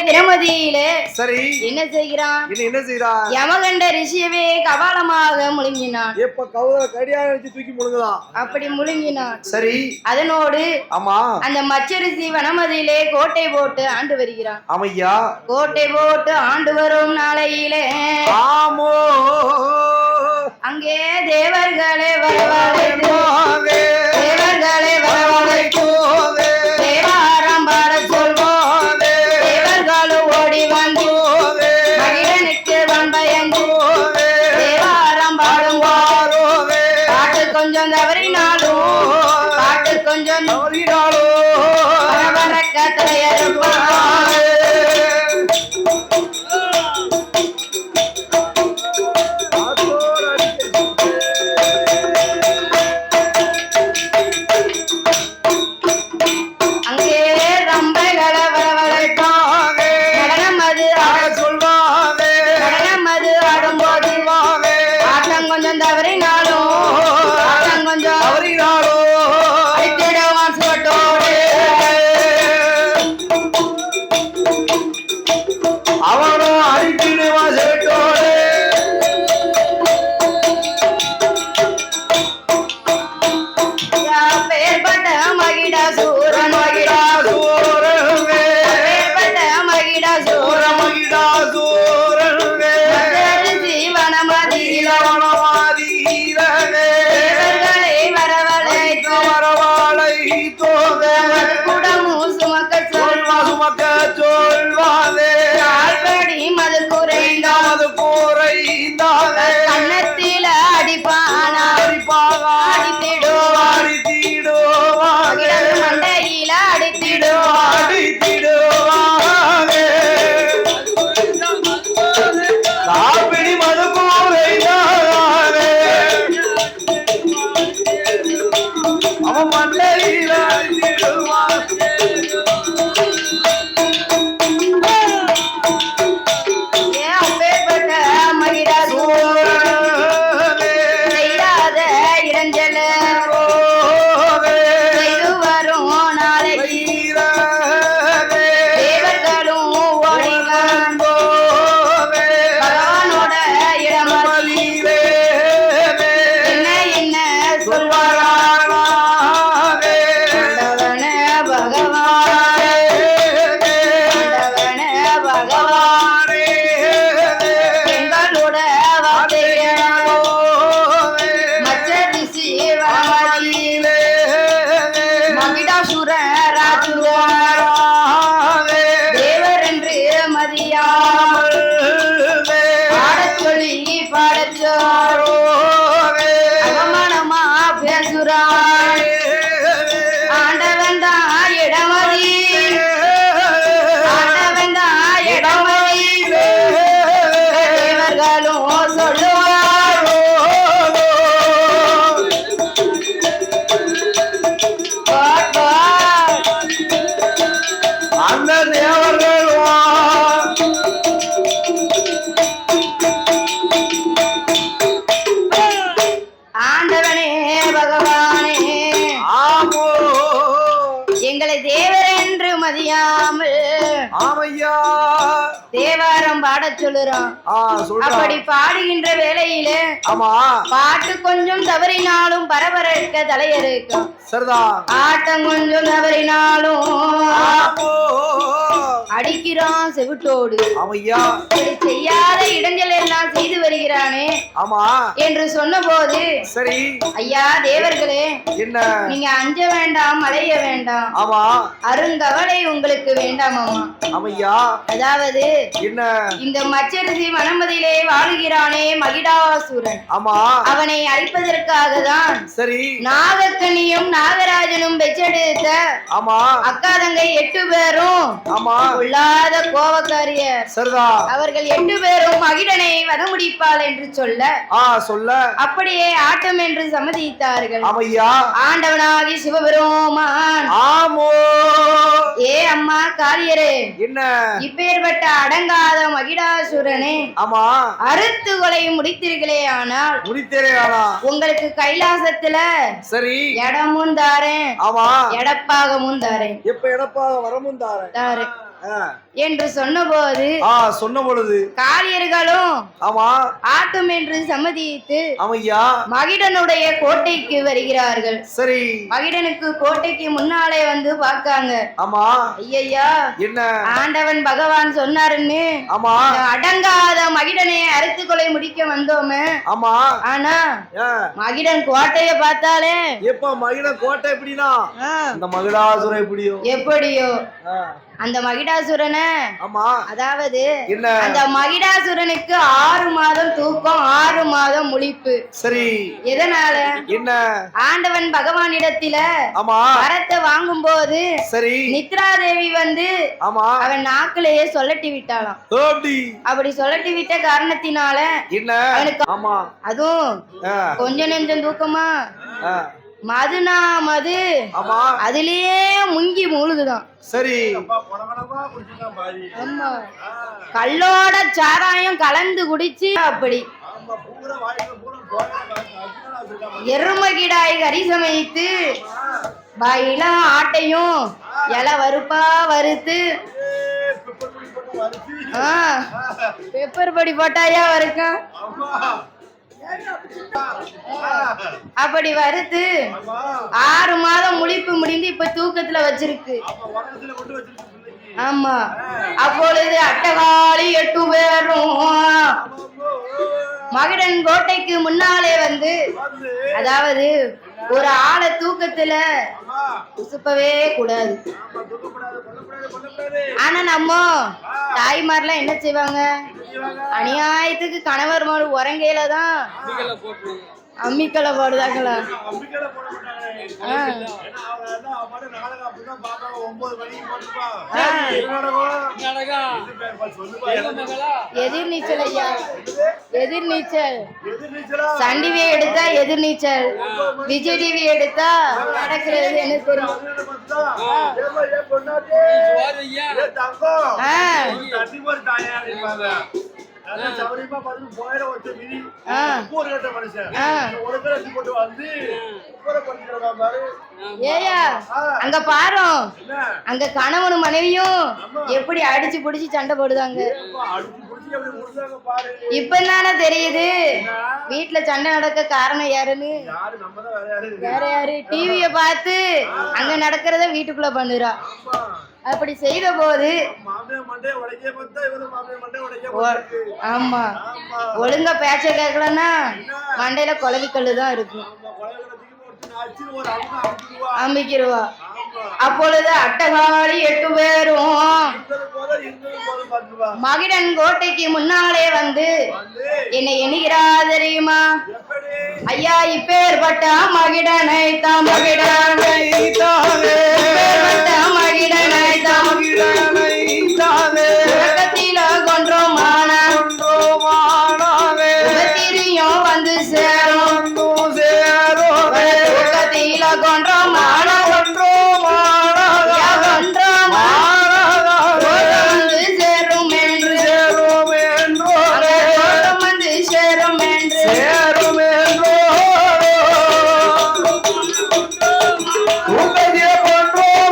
தினமதியிலே சரி என்ன செய்கிறான்? என்ன செய்கிறான்? யமகண்ட ரிஷியவே கபாலமாக முழுங்கினான். எப்ப கவுத கடியார வச்சு தூக்கி முழுங்கலாம். அப்படி முழுங்கினான். சரி அதனோடு ஆமா அந்த மச்சரிசி வனமதியிலே கோட்டை போட்டு ஆண்டு வருகிறான். ஆமையா கோட்டை போட்டு ஆண்டு வரும் நாளையிலே ஆமோ அங்கே தேவர்களே வரவழைத்து தேவர்களே வரவழைத்து தேவாரம் பாட சொல்வோம். தேவர்களும் ஓடி வந்து மகிழனுக்கு வன்பயந்து தேவாரம் பாடும் பாட்டு கொஞ்சம் தவறினாலும் பாட்டு கொஞ்சம் வரக்க தலையறுப்பான். தேவாரம் பாட சொல்லுறான். அப்படி பாடுகின்ற வேளையில பாட்டு கொஞ்சம் தவறினாலும் பரபரக்க தலையறுக்கும். ஆட்டம் கொஞ்சம் தவறினாலும் அடிக்கிறான் செவிட்டோடு. செய்யாத இடைஞ்சல் எல்லாம் செய்து வருகிறானே என்று சொன்ன போது, சரி ஐயா தேவர்களே, நீங்க அஞ்ச வேண்டாம், அலைய வேண்டாம், அருங்கவலை உங்களுக்கு வேண்டாம் அம்மா. அதாவது இந்த மச்சரிசி வனமதியிலே வாழுகிறானே மகிடாசுரன், அவனை அழிப்பதற்காக தான் நாகக்கனியும் நாகராஜனும் பெற்றெடுத்த அக்கா தங்கை 8 பேரும் உள்ளாத கோவக்காரிய அவர்கள் 8 பேரும் மகிடனை வத முடிப்பாள் என்று சொல்ல அப்படியே ஆட்டம் என்று சம்மதித்தார்கள். ஆண்டவனாகி சிவபெருமான், ஏ அம்மா காளியரே, இப்பேற்பட்ட அடங்காத மகிடாசுரனே அறுத்து கொலை முடித்தீர்களே, ஆனால் உங்களுக்கு கைலாசத்துல சரி இடமும் தாரேன், எடப்பாகமும் தாரேன். எப்ப எடப்பாக வரமும் தாரேன். என்று சொன்னபோது சொன்ன பொழுது காளியர்களும் ஆமா ஆட்டும் என்று சம்மதித்து ஆமையா மகிடனுடைய கோட்டைக்கு வருகிறார்கள். சரி மகிடனுக்கு கோட்டைக்கு முன்னாலே வந்து பார்க்காங்க. ஆமா ஐயா என்ன ஆண்டவன் பகவான் சொன்னாருன்னு ஆமா இந்த அடங்காத மகிடனை அறுத்து கொலை முடிக்க வந்தோமே. ஆமா ஆனா மகிடன் கோட்டைய பார்த்தாலே எப்ப மகிழ கோட்டை எப்படின்னா இந்த மகிழாசுரம் எப்படியோ அந்த மகிடாசுரனை ஆமா அதாவது என்ன அந்த மகிடாசுரனுக்கு 6 மாதம் தூக்கம் 6 மாதம் முழிப்பு. சரி எதனால என்ன ஆண்டவன் பகவானிடத்தில ஆமா வரத்தை வாங்கும் போது சரி நித்ரா தேவி வந்து ஆமா அவன் நாக்கிலேயே சொல்லட்டி விட்டாளாம். அப்படி சொல்லட்டி விட்ட காரணத்தினால என்ன அவனுக்கு ஆமா அதுவும் கொஞ்ச நெஞ்சம் தூக்கமா மதுனா மது அதுலயே முங்கி மூழ்குதான். சரி ஆமா கல்லோட சாராயம் கலந்து குடிச்சு அப்படி எருமகிடாய் கறி சமைத்து வாயில ஆட்டையும் இலை வறுப்பா வறுத்து பெப்பர் பொடி போட்டாயா வறுக்கும் அப்படி வறுத்து 6 மாதம் முழிப்பு முடிந்து இப்ப தூக்கத்துல வச்சிருக்கு. ஆமா அப்பொழுது அட்டகாளி 8 பேரும் மகிடன் கோட்டைக்கு முன்னாலே வந்து அதாவது ஒரு ஆளை தூக்கத்துல உசுப்பவே கூடாது. ஆனா நம்ம தாய்மார்லாம் என்ன செய்வாங்க அநியாயத்துக்கு கணவர் மாடு உரங்கையில தான் அம்மிக்கலை போடுதாங்களா. எதிர்நீச்சல் ஐயா எதிர்நீச்சல் சன் டிவி எடுத்தா எதிர்நீச்சல் விஜய் டிவி எடுத்தா நடக்கிறது என்ன தெரியும். ஏயா அங்க பாரு அங்க கணவனும் மனைவியும் எப்படி அடிச்சு புடிச்சு சண்டை போடுதாங்க. இப்பதானே தெரியுது வீட்டுல சண்டை நடக்க காரணம் யாருன்னு. வேற யாரு டிவிய பார்த்து அங்க நடக்கிறத வீட்டுக்குள்ள பண்ணுறா. அப்படி செய்த போது ஆமா ஒழுங்கா பேச்ச கேட்கலன்னா மண்டையில குழவிக்கல்லுதான் இருக்கும் அம்பிக்கிருவா. அப்பொழுது அட்டகாளி 8 பேரும் மகிடன் கோட்டைக்கு முன்னாலே வந்து என்னை எண்ணுகிறா தெரியுமா. ஐயா இப்பேற்பட்ட மகிடனை தாம் மகிடனை மகிடனை உலகத்தில கொன்றோம் திரியும் வந்து சேரும் உலகத்தில கொன்றோம் வந்து சேரும் என்று வந்து சேரும் என்று கொன்றோம்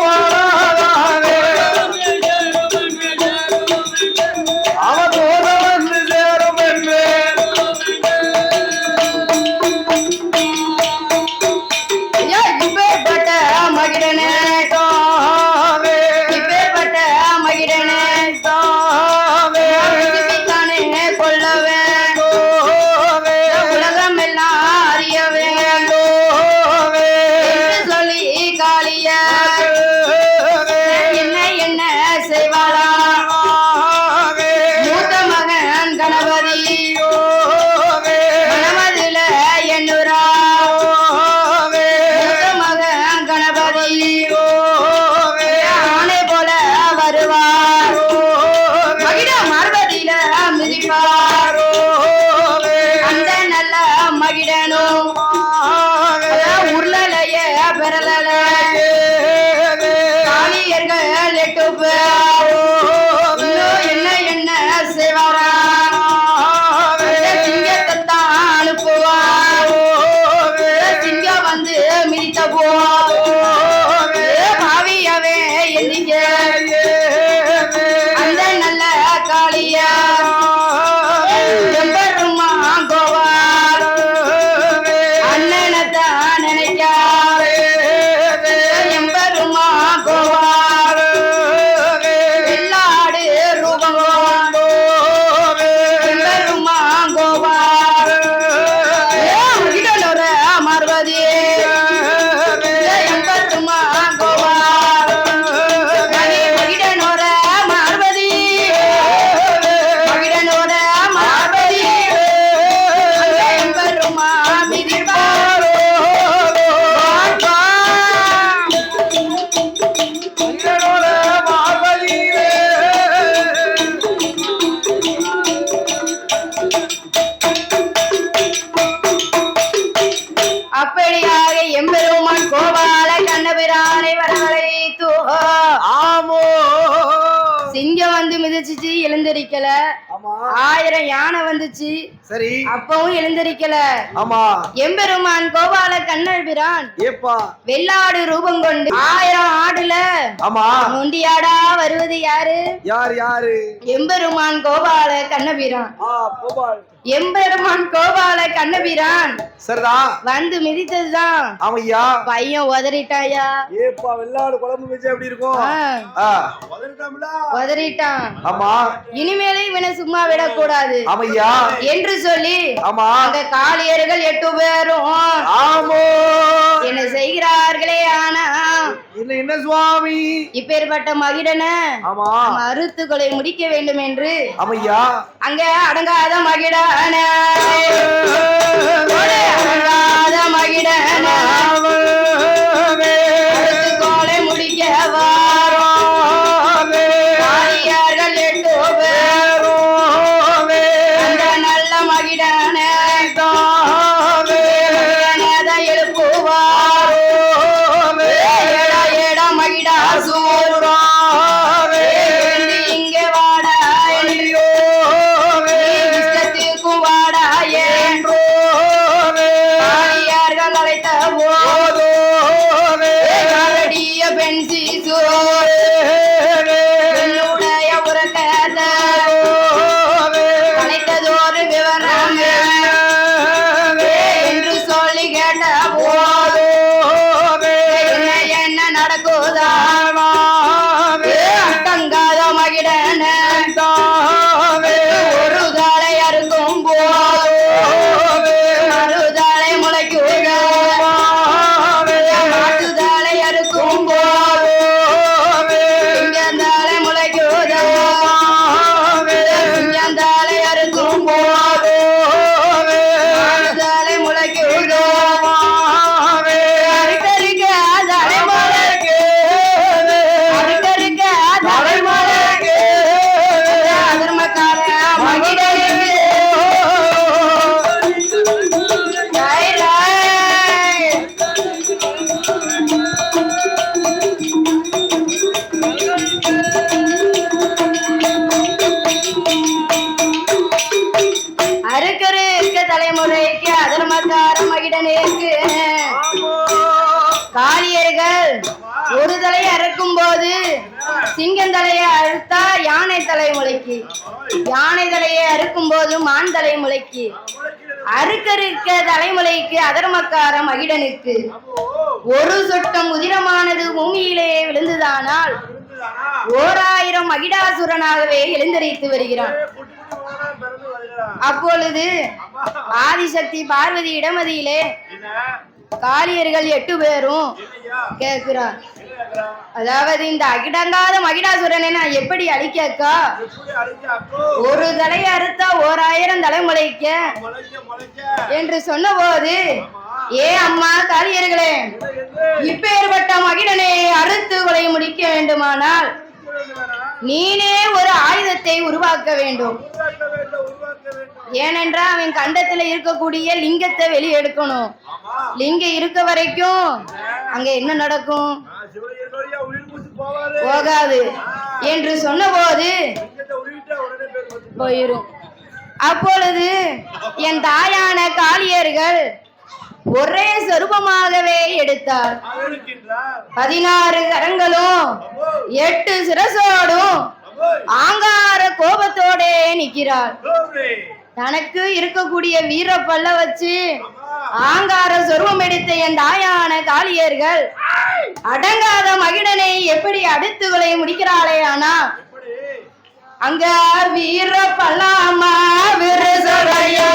எழுந்திருக்கல. ஆமா 1000 யானை வந்துச்சு, சரி அப்பவும் எழுந்திருக்கல. ஆமா எம்பெருமான் கோபால கண்ணபிரான் ஏப்பா வெள்ளாடு ரூபம் கொண்டு 1000 ஆடுல ஆமா நொண்டியாடா வருவது யாரு? யாரு எம்பெருமான் கோபால கண்ணபிரான். கோபால் எம்பெருமான் கோபால கண்ணபிரான் சரிதா வந்து மிதித்ததுதான். ஆமையா பையன் உதறிட்டாயா? ஏப்பா வெள்ளாடு குழம்பு வச்சு எப்படி இருக்கும்? உதறிட்டான். ஆமா இனிமேலே இவனை சும்மா விடக்கூடாது ஆமையா என்று சொல்லி ஆமா அங்க காளியர்கள் 8 பேரும் ஆமோ என்ன செய்கிறார்களே. ஆனா என்ன சுவாமி இப்பேற்பட்ட மகிடன ஆமா மருத்துக்களை முடிக்க வேண்டும் என்று ஆமையா அங்க அடங்காத மகிடன அடங்காத மகிடன மருத்துக்களை முடிக்க வாரியார்கள் 8 பேரும் அந்த நல்ல மகிடன எழுப்புவார். ஏடா மகிடா சூரா இங்கே வாடா இஷ்டத்துக்கும் வாடா என்றோ வாரியார்கள் அழைத்த போதோ பெண் சீசு என்னுடைய உறக்கத்தை அழைத்ததோரு விவரம் என்று சொல்லி கேட்ட போது என்ன நடக்குதா அட்டங்காத மகிடன ஒரு தாளை அறுக்கும் போது மறுதாளை முளைக்குத மாட்டுதாளை அறுக்கும் போது சிங்கந்தாளை முளைக்குத சிங்கந்தாளை அறுக்கும் போது மாட்டுதாளை முளைக்குத அறுக்கறுக்க தலைமுறைக்கு அறுக்கறுக்க தலைமுறைக்கு அதர்மக்கார மகிழனுக்கு அறுக்கறுக்க தலைமுறைக்கு அதர்மக்கார மகிழனுக்கு காளியர்கள் ஒரு தலையை அறுக்கும் போது சிங்கம் தலையை அறுத்தா யானை தலை முளைக்கு, யானை தலையை அறுக்கும் போது மான் தலை முளைக்கு. அறுக்கறுக்க தலைமுறைக்கு அதர்மக்கார மகிடனுக்கு ஒரு சொட்டம் உதிரமானது பூமியிலே விழுந்ததானால் 1000 மகிடாசுரனாகவே எழுந்தரித்து வருகிறான். அப்பொழுது ஆதிசக்தி பார்வதி இடமதியிலே காளியர்கள் 8 பேரும் கேட்கிறார், அதாவது இந்த அகிடங்காத மகிடாசுரனை நான் எப்படி அழிக்கக்கா? ஒரு தலையை அறுத்தா 1000 தலை முளைக்க என்று சொன்ன போது, ஏ அம்மா காளியர்களே, இப்பேற்பட்ட மகிடனை அறுத்து கொலை முடிக்க வேண்டுமானால் நீனே ஒரு ஆயுதத்தை உருவாக்க வேண்டும். ஏனென்றால் அவன் கண்டத்துல இருக்கக்கூடிய லிங்கத்தை வெளியெடுக்கணும். லிங்கம் இருக்க வரைக்கும் அங்க என்ன நடக்கும்? போகாது என்று சொன்ன போது போயிரும். அப்பொழுது என் தாயான காளியர்கள் ஒரே சொரூபமாகவே எடுத்தார். 16 கரங்களும் 8 சிரசோடும் ஆங்கார கோபத்தோட நிற்கிறார். தனக்கு இருக்கக்கூடிய வீர பல்ல வச்சு ஆங்கார சொருவம் எடுத்த என் தாயான காளியர்கள் அடங்காத மகிடனை எப்படி அடுத்து கொலை முடிக்கிறாளே. ஆனா அங்க வீர பல்லாமா விரசடையா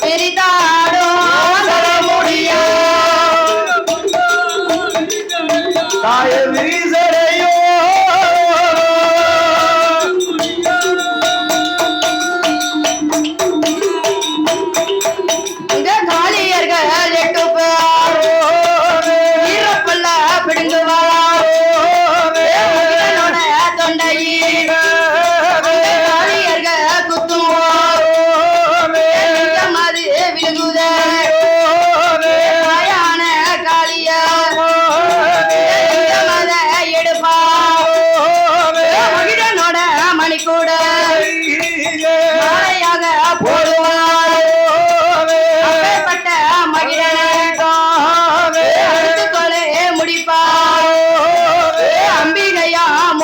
பெரிதாடோ முடியா வீசடையோ இந்த காளியர்கள் 8 பேர் வீரப்பல்ல பிடுங்குவார் தொண்டையில் காளியர்கள் குத்துவார் மது விழுங்குத காளிய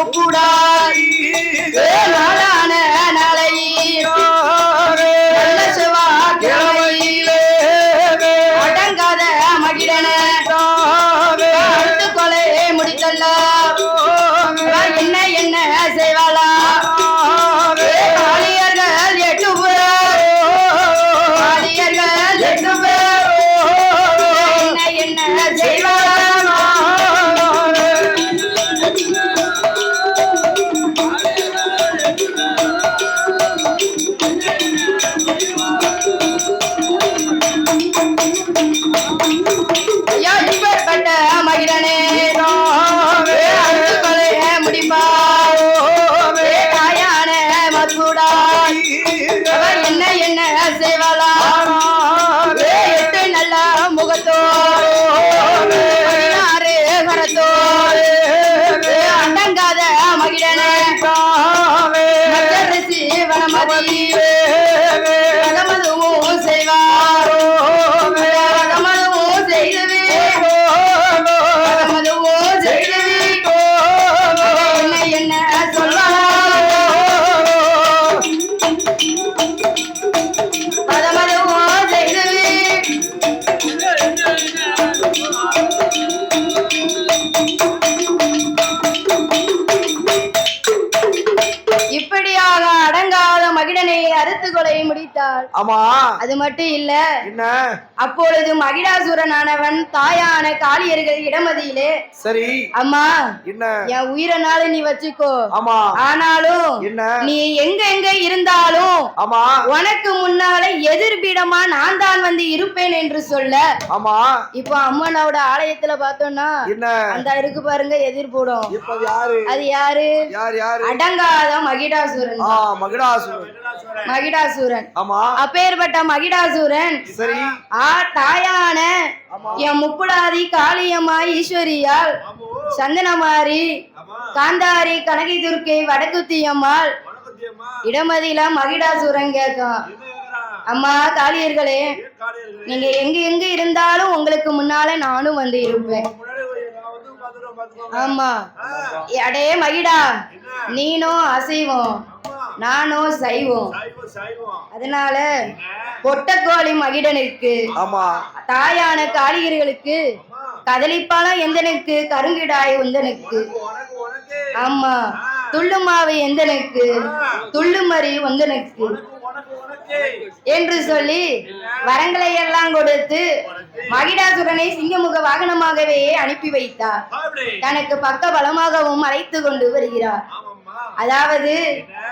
முப்புடாய் நாளான நாளையில் நல்ல செவ்வாய்க்கிழமையிலே அடங்காத மகிழன அடுத்து கொலை முடித்தல்ல என்ன என்ன செய்வாளா காளியர்கள் 8 பேர் காளியர்கள் 8 பேர் என்ன என்ன செய்வாளா ஐயா இப்பேற்பட்ட மகிழனே அடுத்து கொலைய முடிப்பார் தாயான மசூடாய் என்ன என்ன செய்வாளா 8 நல்ல முகத்தோடு 16 கரத்தோடு அடங்காத மகிழனே ரிஷி வனமதி வனமதுவும் செய்வார் வனமதுவும் செய்தவே வனமதுவும் செய்தவே என்ன என்ன சொல்லலாம் பதமதுவும் செய்தவே இப்படியாக அடங்காத மகிழனை அறுத்து கொலை முடித்தாள். ஆமா அது மட்டும் இல்ல என்ன அப்பொழுது மகிடாசுரனானவன் தாயான காளியர்கள் இடமதியிலே சரி அம்மா என்ன என் உயிரனால நீ வச்சுக்கோ ஆமா ஆனாலும் என்ன நீ எங்க எங்க இருந்தாலும் ஆமா உனக்கு முன்னால எதிர்பீடமா நான் தான் வந்து இருப்பேன் என்று சொல்ல ஆமா இப்போ அம்மனோட ஆலயத்துல பார்த்தோம்னா என்ன அந்த இருக்கு பாருங்க எதிர்பூடம் இப்ப யாரு அது யாரு யார் யாரு அடங்காத மகிடாசுரன் மகிடாசுரன் மகிடாசுரன் ஆமா அப்பேற்பட்ட மகிடாசுரன் சரி தாயான என் முப்புடாதி காளியம்மா ஈஸ்வரியால் சந்தனமாரி காந்தாரி கனகி துர்க்கை வடக்குத்தி அம்மாள் இடமதியில மகிடாசுரன் கேட்கும் அம்மா காளியர்களே நீங்க எங்க எங்க இருந்தாலும் உங்களுக்கு முன்னால நானும் வந்து இருப்பேன் ஆமா அடே மகிடா நீனும் அசைவம் நானும் சைவம் அதனால பொட்டக்கோழி மகிடனுக்கு ஆமா தாயான காளியர்களுக்கு கதலிப்பாலம் எந்தனுக்கு கருங்கிடாய் உந்தனுக்கு ஆமா துள்ளுமாவை எந்தனுக்கு துள்ளுமறி உந்தனுக்கு என்று சொல்லி வரங்களை எல்லாம் கொடுத்து மகிடாசுரனை சிங்கமுக வாகனமாகவே அனுப்பி வைத்தார். தனக்கு பக்க பலமாகவும் அழைத்து கொண்டு வருகிறார். அதாவது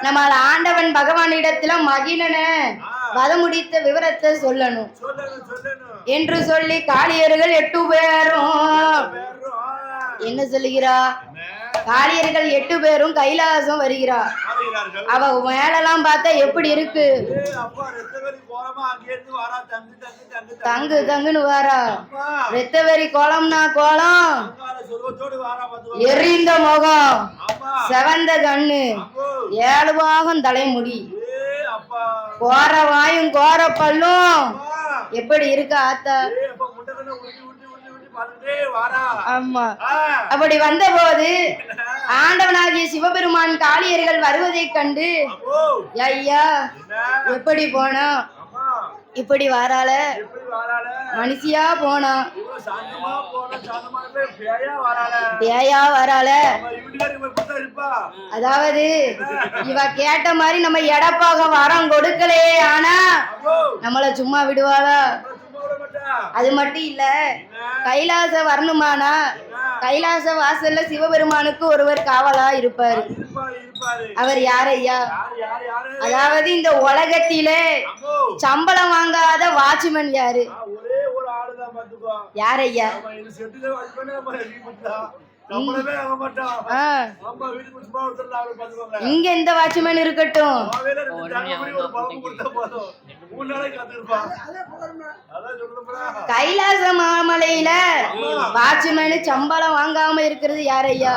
நம்ம ஆண்டவன் பகவானிடத்துல மகிழனை வதம் முடித்த விவரத்தை சொல்லணும் என்று சொல்லி காளியர்கள் 8 பேரும் என்ன சொல்லுகிறா காளியர்கள் 8 பேரும் கைலாசம் வருகிறார். அவ மேலெல்லாம் பார்த்தா எப்படி இருக்கு தங்கு தங்குன்னு வாரா ரெத்தவெறி கோலம்னா கோலம் எரிந்த முகம் செவந்த கண்ணு 7 பாகம் தலைமுடி கோர வாயும் கோர பல்லும் எப்படி இருக்கு ஆத்தா ஆமா அப்படி வந்த போது ஆண்டவனாகிய சிவபெருமான் காளியர்கள் வருவதை கண்டு ஐயா எப்படி போனா இப்படி வாரால மனுஷியா போனா பேயா வரால அதாவது இவ கேட்ட மாதிரி நம்ம எடப்பாக வரம் கொடுக்கலே ஆனா நம்மள சும்மா விடுவாளா அது மட்டும் இல்ல கைலாச வரணுமானா கைலாச வாசல்ல சிவபெருமானுக்கு ஒருவர் காவலா இருப்பாரு. அவர் யார் ஐயா? அதாவது இந்த உலகத்திலே சம்பளம் வாங்காத வாட்ச்மேன் யாரு? யார் ஐயா? இங்க இந்த வாட்ச்மேன் இருக்கட்டும். கைலாச மாமலையில வாட்ச்மேனு சம்பளம் வாங்காம இருக்கிறது யார் ஐயா?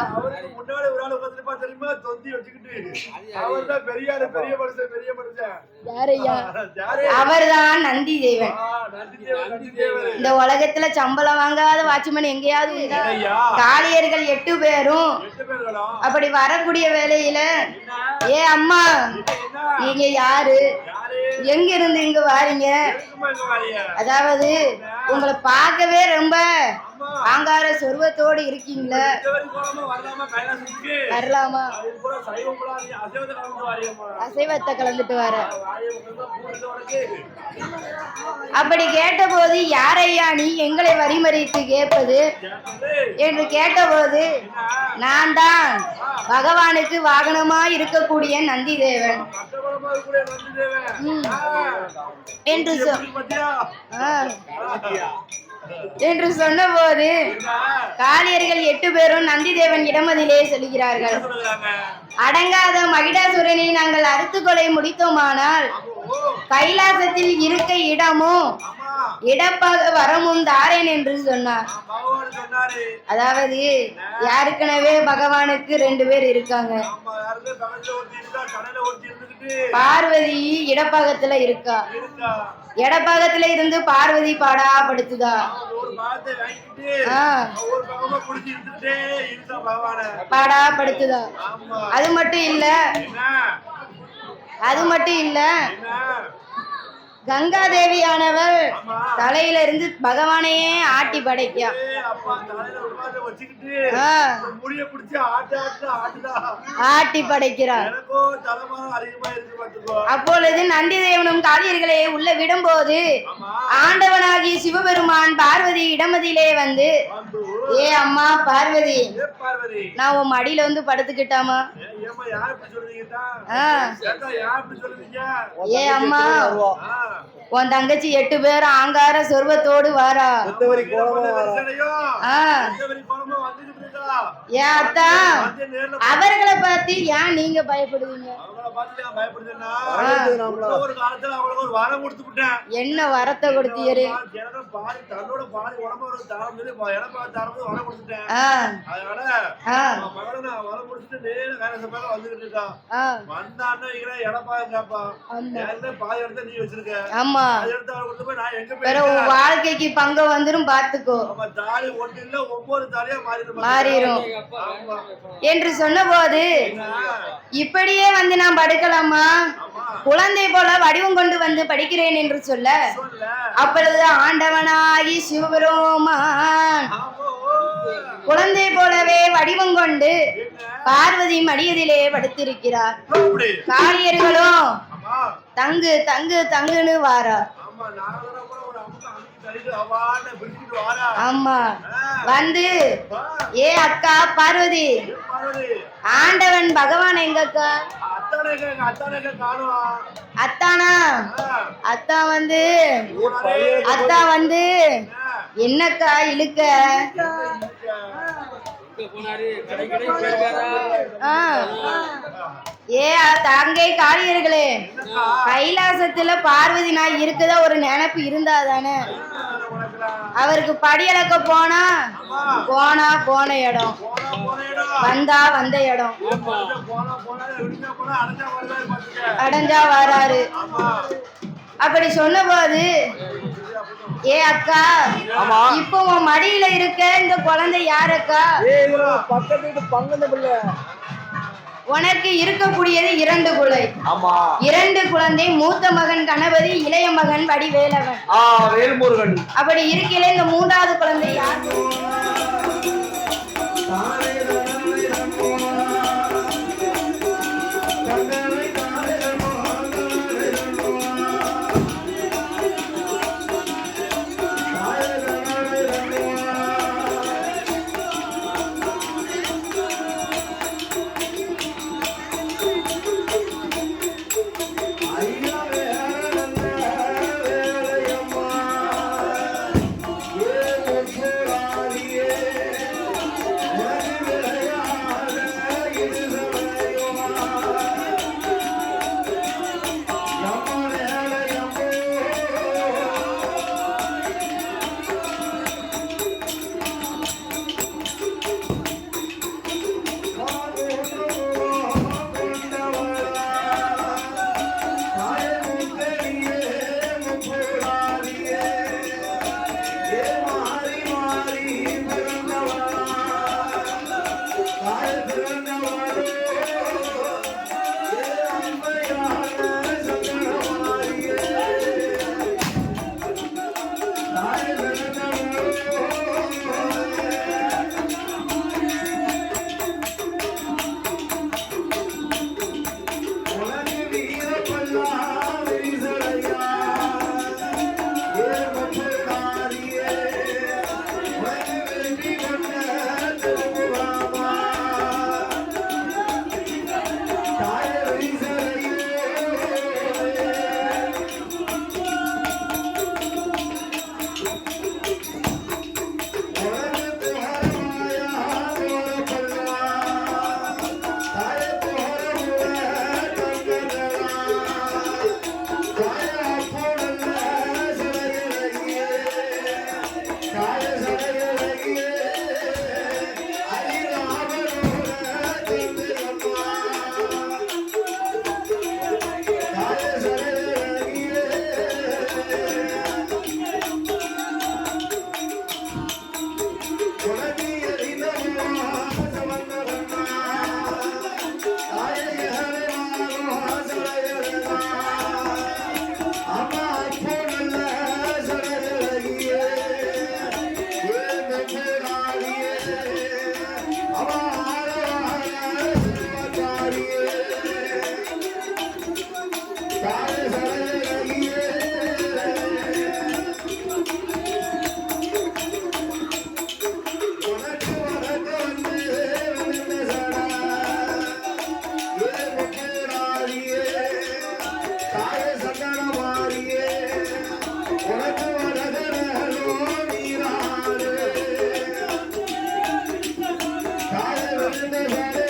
அவர்தான் நந்தி தேவன். இந்த உலகத்துல சம்பளம் வாங்காத வாட்ச்மேன் எங்கேயாவது உண்டா? காளியர்கள் காளியர்கள் 8 பேரும் அப்படி வரக்கூடிய வேலையில ஏ அம்மா நீங்க யாரு, எங்க இருந்து இங்க வாரீங்க? அதாவது உங்களை பார்க்கவே ரொம்ப ஆங்கார சொர்வத்தோடு இருக்கீங்களே, வரலாமா? அசைவத்தை கலந்துட்டு வர. அப்படி கேட்டபோது யாரையா நீ எங்களை வரிமறித்து கேட்பது என்று கேட்டபோது நான் தான் பகவானுக்கு வாகனமா இருக்கக்கூடிய நந்தி தேவன் என்று சொன்னபோது காளியர்கள் 8 பேரும் நந்தி தேவன் இடமதிலே செல்கிறார்கள். அடங்காத மகிடாசுரனை நாங்கள் அறுத்து கொலை முடித்தோமானால் கைலாசத்தில் இருக்க இடமும் இடப்பாக வரமும் தாரேன் என்று சொன்னார். அதாவது யாருக்கெனவே பகவானுக்கு 2 பேர் இருக்காங்க. பார்வதி இடப்பாகத்துல இருக்கா. இடப்பாகத்துல இருந்து பார்வதி பாடா படுத்துதா, பாடா படுத்துதா. அது மட்டும் இல்ல கங்காதேவியானவள் தலையில இருந்து பகவானையே ஆட்டி படைக்கா. ஆட்டி படைக்கிறார். அப்பொழுது நந்தி தேவனும் காளியர்களை உள்ள விடும்போது ஆண்டவனாகி சிவபெருமான் பார்வதி இடமதியிலே வந்து ஏ அம்மா பார்வதி நான் உன் மடியில வந்து படுத்துக்கிட்டாமா? ஏ அம்மா உன் தங்கச்சி 8 பேர் ஆங்கார சொர்வத்தோடு வாரா. ஏன் அத்தா அவர்களை பார்த்து ஏன் நீங்க பயப்படுவீங்க? என்ன வரத்தை கொடுத்தீரு? ஆமா வாழ்க்கைக்கு பங்க வந்துரும் பாத்துக்கோ மாறிடும் என்று சொன்னபோது இப்படியே வந்து நான் படுக்கலாமா? குழந்தை போல வடிவம் கொண்டு வந்து படிக்கிறேன் என்று சொல்ல அப்பொழுது ஆண்டவனாகி சிவபெருமான் குழந்தை போலவே வடிவம் கொண்டு பார்வதி மடியதிலே படுத்திருக்கிறார். காளியர்களும் தங்கு தங்கு தங்குன்னு வாரா. ஆமா வந்து ஏ அக்கா பார்வதி ஆண்டவன் பகவான் எங்கக்கா? அத்தானா அத்தா வந்து என்னக்கா இழுக்க? ஏ தங்கை காளியர்களே கைலாசத்துல பார்வதி நான் இருக்குதா ஒரு நினைப்பு இருந்தாதானே அவருக்கு படியளக்க போன இடம் வந்த இடம் அடைஞ்சா வராரு. அப்படி சொன்னபோது ஏ அக்கா இப்போ உன் மடியில இருக்க இந்த குழந்தை யாருக்கா? உனக்கு இருக்கக்கூடியது 2 குழந்தை. 2 குழந்தை. மூத்த மகன் கணபதி, இளைய மகன் வடிவேலவன். அப்படி இருக்கையில இந்த 3வது குழந்தை யார்? வேலை